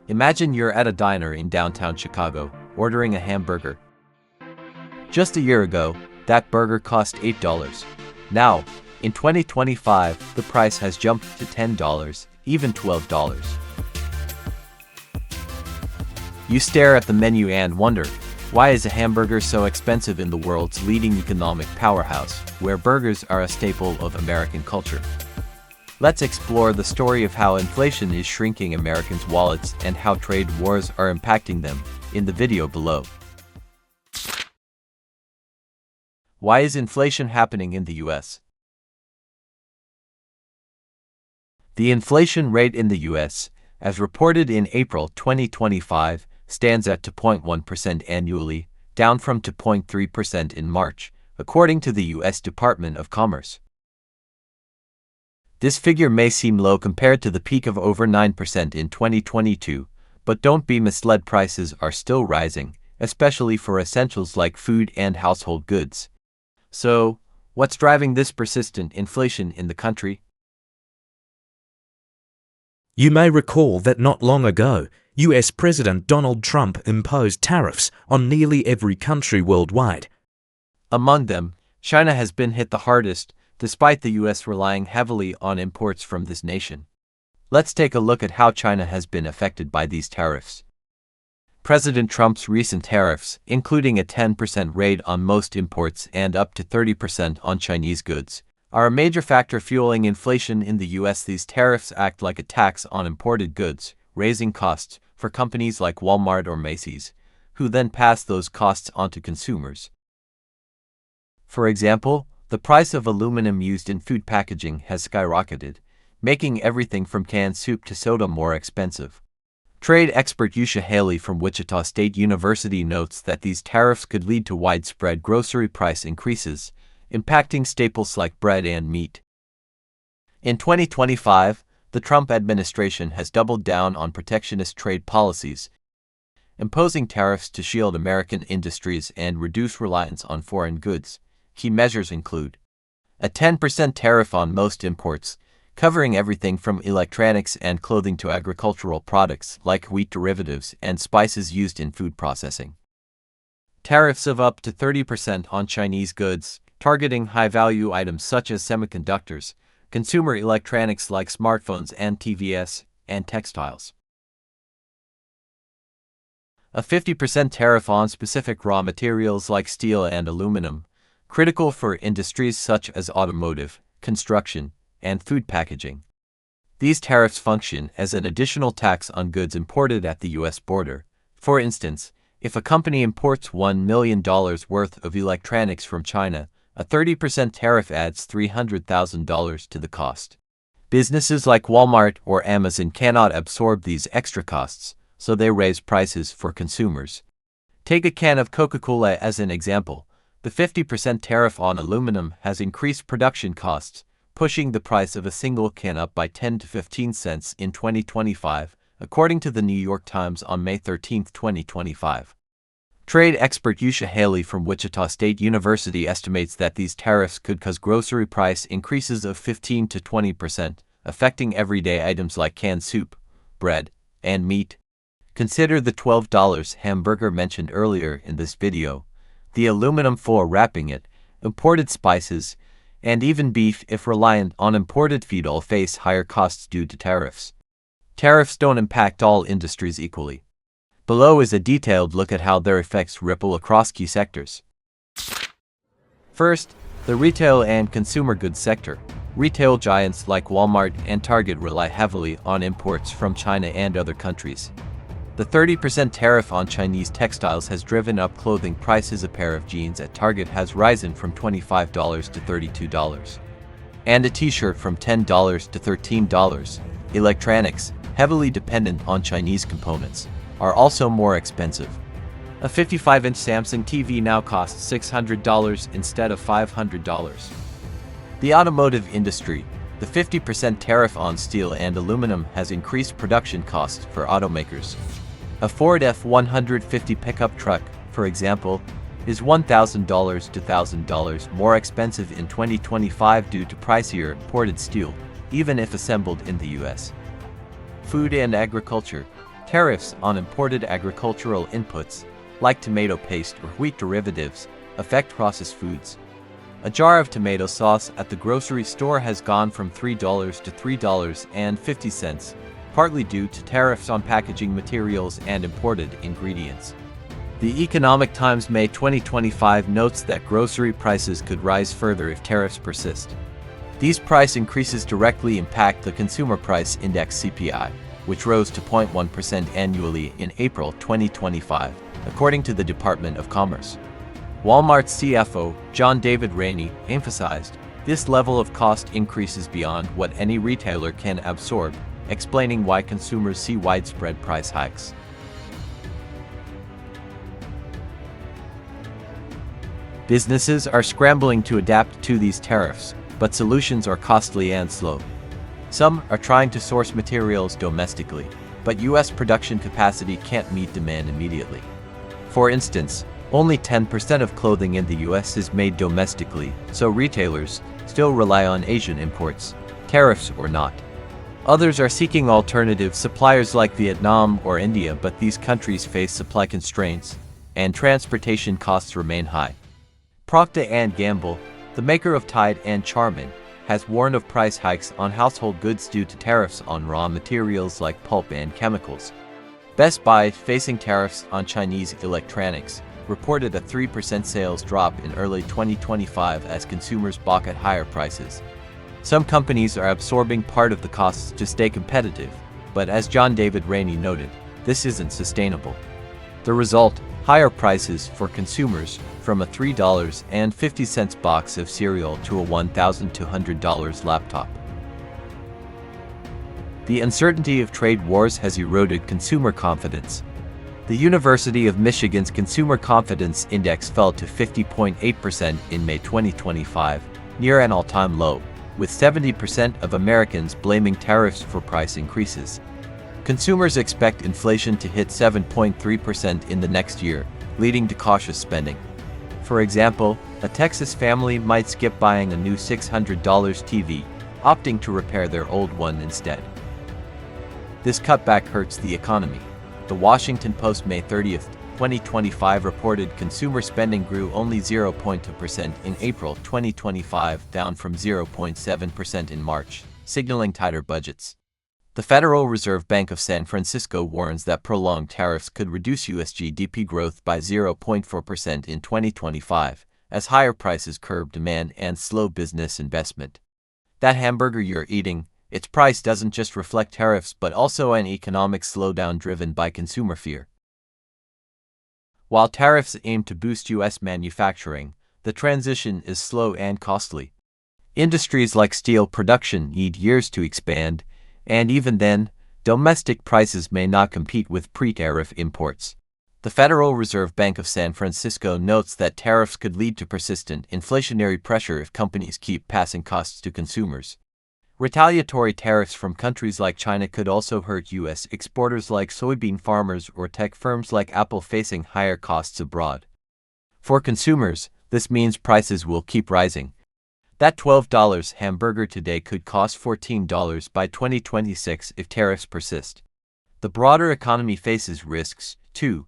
Imagine you're at a diner in downtown Chicago, ordering a hamburger. Just a year ago, that burger cost $8. Now, in 2025, the price has jumped to $10, even $12. You stare at the menu and wonder, why is a hamburger so expensive in the world's leading economic powerhouse, where burgers are a staple of American culture? Let's explore the story of how inflation is shrinking Americans' wallets and how trade wars are impacting them in the video below. Why is inflation happening in the US? The inflation rate in the US, as reported in April 2025, stands at 2.1% annually, down from 2.3% in March, according to the US Department of Commerce. This figure may seem low compared to the peak of over 9% in 2022, but don't be misled, prices are still rising, especially for essentials like food and household goods. So, what's driving this persistent inflation in the country? You may recall that not long ago, US President Donald Trump imposed tariffs on nearly every country worldwide. Among them, China has been hit the hardest, despite the US relying heavily on imports from this nation. Let's take a look at how China has been affected by these tariffs. President Trump's recent tariffs, including a 10% rate on most imports and up to 30% on Chinese goods, are a major factor fueling inflation in the US. These tariffs act like a tax on imported goods, raising costs for companies like Walmart or Macy's, who then pass those costs onto consumers. For example, the price of aluminum used in food packaging has skyrocketed, making everything from canned soup to soda more expensive. Trade expert Yusha Haley from Wichita State University notes that these tariffs could lead to widespread grocery price increases, impacting staples like bread and meat. In 2025, the Trump administration has doubled down on protectionist trade policies, imposing tariffs to shield American industries and reduce reliance on foreign goods. Key measures include a 10% tariff on most imports, covering everything from electronics and clothing to agricultural products like wheat derivatives and spices used in food processing. Tariffs of up to 30% on Chinese goods, targeting high-value items such as semiconductors, consumer electronics like smartphones and TVs, and textiles. A 50% tariff on specific raw materials like steel and aluminum, critical for industries such as automotive, construction, and food packaging. These tariffs function as an additional tax on goods imported at the US border. For instance, if a company imports $1 million worth of electronics from China, a 30% tariff adds $300,000 to the cost. Businesses like Walmart or Amazon cannot absorb these extra costs, so they raise prices for consumers. Take a can of Coca-Cola as an example. The 50% tariff on aluminum has increased production costs, pushing the price of a single can up by 10 to 15 cents in 2025, according to the New York Times on May 13, 2025. Trade expert Yusha Haley from Wichita State University estimates that these tariffs could cause grocery price increases of 15 to 20%, affecting everyday items like canned soup, bread, and meat. Consider the $12 hamburger mentioned earlier in this video, the aluminum for wrapping it, imported spices, and even beef if reliant on imported feed all face higher costs due to tariffs. Tariffs don't impact all industries equally. Below is a detailed look at how their effects ripple across key sectors. First, the retail and consumer goods sector. Retail giants like Walmart and Target rely heavily on imports from China and other countries. The 30% tariff on Chinese textiles has driven up clothing prices. A pair of jeans at Target has risen from $25 to $32, and a t-shirt from $10 to $13. Electronics, heavily dependent on Chinese components, are also more expensive. A 55-inch Samsung TV now costs $600 instead of $500. The automotive industry. The 50% tariff on steel and aluminum has increased production costs for automakers. A Ford F-150 pickup truck, for example, is $1,000 to $1,000 more expensive in 2025 due to pricier imported steel, even if assembled in the US. Food and agriculture. Tariffs on imported agricultural inputs, like tomato paste or wheat derivatives, affect processed foods. A jar of tomato sauce at the grocery store has gone from $3 to $3.50, partly due to tariffs on packaging materials and imported ingredients. The Economic Times May 2025 notes that grocery prices could rise further if tariffs persist. These price increases directly impact the Consumer Price Index (CPI), which rose to 0.1% annually in April 2025, according to the Department of Commerce. Walmart's CFO, John David Rainey, emphasized, "This level of cost increases beyond what any retailer can absorb," explaining why consumers see widespread price hikes. Businesses are scrambling to adapt to these tariffs, but solutions are costly and slow. Some are trying to source materials domestically, but U.S. production capacity can't meet demand immediately. For instance, only 10% of clothing in the U.S. is made domestically, so retailers still rely on Asian imports, tariffs or not. Others are seeking alternative suppliers like Vietnam or India, but these countries face supply constraints, and transportation costs remain high. Procter & Gamble, the maker of Tide and Charmin, has warned of price hikes on household goods due to tariffs on raw materials like pulp and chemicals. Best Buy, facing tariffs on Chinese electronics, reported a 3% sales drop in early 2025 as consumers balk at higher prices. Some companies are absorbing part of the costs to stay competitive, but as John David Rainey noted, this isn't sustainable. The result, higher prices for consumers, from a $3.50 box of cereal to a $1,200 laptop. The uncertainty of trade wars has eroded consumer confidence. The University of Michigan's Consumer Confidence Index fell to 50.8% in May 2025, near an all-time low, with 70% of Americans blaming tariffs for price increases. Consumers expect inflation to hit 7.3% in the next year, leading to cautious spending. For example, a Texas family might skip buying a new $600 TV, opting to repair their old one instead. This cutback hurts the economy. The Washington Post May 30, 2025 reported consumer spending grew only 0.2% in April 2025, down from 0.7% in March, signaling tighter budgets. The Federal Reserve Bank of San Francisco warns that prolonged tariffs could reduce U.S. GDP growth by 0.4% in 2025, as higher prices curb demand and slow business investment. That hamburger you're eating, its price doesn't just reflect tariffs but also an economic slowdown driven by consumer fear. While tariffs aim to boost U.S. manufacturing, the transition is slow and costly. Industries like steel production need years to expand, and even then, domestic prices may not compete with pre-tariff imports. The Federal Reserve Bank of San Francisco notes that tariffs could lead to persistent inflationary pressure if companies keep passing costs to consumers. Retaliatory tariffs from countries like China could also hurt U.S. exporters like soybean farmers or tech firms like Apple, facing higher costs abroad. For consumers, this means prices will keep rising. That $12 hamburger today could cost $14 by 2026 if tariffs persist. The broader economy faces risks, too.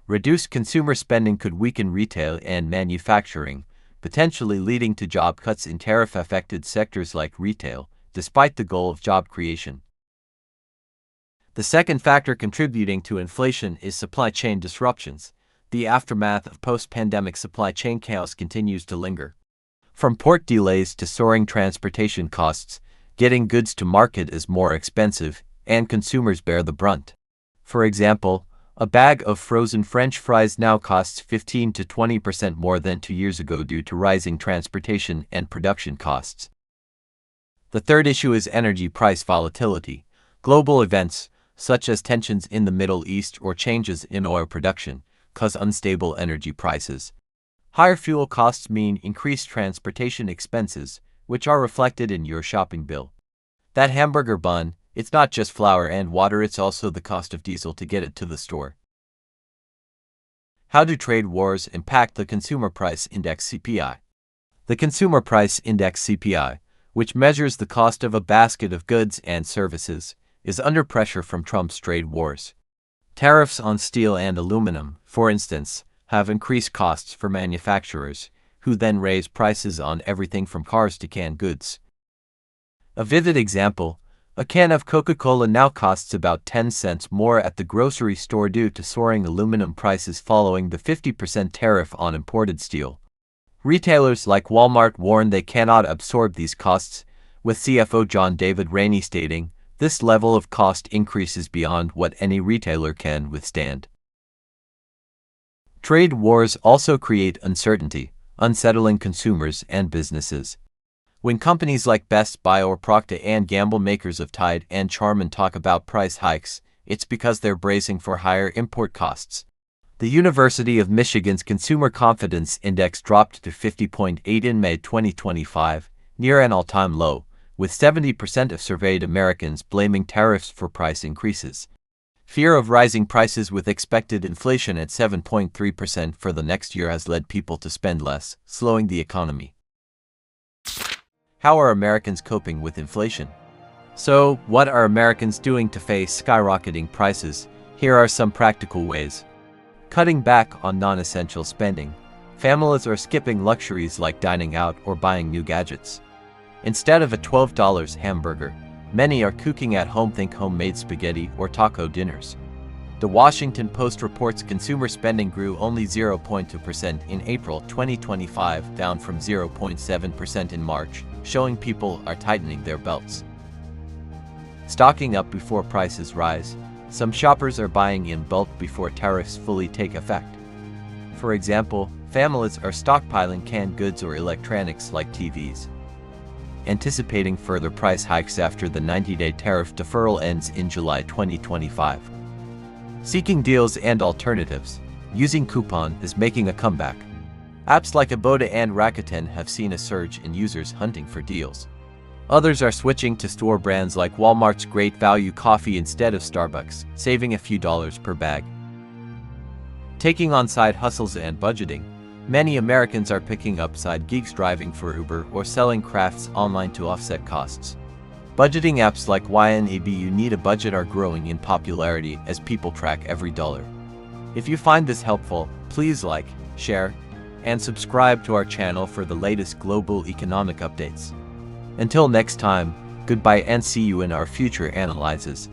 Reduced consumer spending could weaken retail and manufacturing, potentially leading to job cuts in tariff-affected sectors like retail, despite the goal of job creation. The second factor contributing to inflation is supply chain disruptions. The aftermath of post-pandemic supply chain chaos continues to linger. From port delays to soaring transportation costs, getting goods to market is more expensive, and consumers bear the brunt. For example, a bag of frozen French fries now costs 15 to 20% more than 2 years ago due to rising transportation and production costs. The third issue is energy price volatility. Global events, such as tensions in the Middle East or changes in oil production, cause unstable energy prices. Higher fuel costs mean increased transportation expenses, which are reflected in your shopping bill. That hamburger bun, it's not just flour and water, it's also the cost of diesel to get it to the store. How do trade wars impact the Consumer Price Index (CPI)? The Consumer Price Index (CPI), which measures the cost of a basket of goods and services, is under pressure from Trump's trade wars. Tariffs on steel and aluminum, for instance, have increased costs for manufacturers, who then raise prices on everything from cars to canned goods. A vivid example, a can of Coca-Cola now costs about 10 cents more at the grocery store due to soaring aluminum prices following the 50% tariff on imported steel. Retailers like Walmart warn they cannot absorb these costs, with CFO John David Rainey stating, "This level of cost increases beyond what any retailer can withstand." Trade wars also create uncertainty, unsettling consumers and businesses. When companies like Best Buy or Procter & Gamble, makers of Tide and Charmin, talk about price hikes, it's because they're bracing for higher import costs. The University of Michigan's Consumer Confidence Index dropped to 50.8 in May 2025, near an all-time low, with 70% of surveyed Americans blaming tariffs for price increases. Fear of rising prices with expected inflation at 7.3% for the next year has led people to spend less, slowing the economy. How are Americans coping with inflation? So, what are Americans doing to face skyrocketing prices? Here are some practical ways. Cutting back on non-essential spending. Families are skipping luxuries like dining out or buying new gadgets. Instead of a $12 hamburger, many are cooking at home. Think homemade spaghetti or taco dinners. The Washington Post reports consumer spending grew only 0.2% in April 2025, down from 0.7% in March, showing people are tightening their belts. Stocking up before prices rise. Some shoppers are buying in bulk before tariffs fully take effect. For example, families are stockpiling canned goods or electronics like TVs. Anticipating further price hikes after the 90-day tariff deferral ends in July 2025. Seeking deals and alternatives. Using coupon is making a comeback. Apps like Ibotta and Rakuten have seen a surge in users hunting for deals. Others are switching to store brands like Walmart's Great Value Coffee instead of Starbucks, saving a few dollars per bag. Taking on side hustles and budgeting. Many Americans are picking up side gigs, driving for Uber or selling crafts online to offset costs. Budgeting apps like YNAB You Need a Budget are growing in popularity as people track every dollar. If you find this helpful, please like, share, and subscribe to our channel for the latest global economic updates. Until next time, goodbye and see you in our future analyses.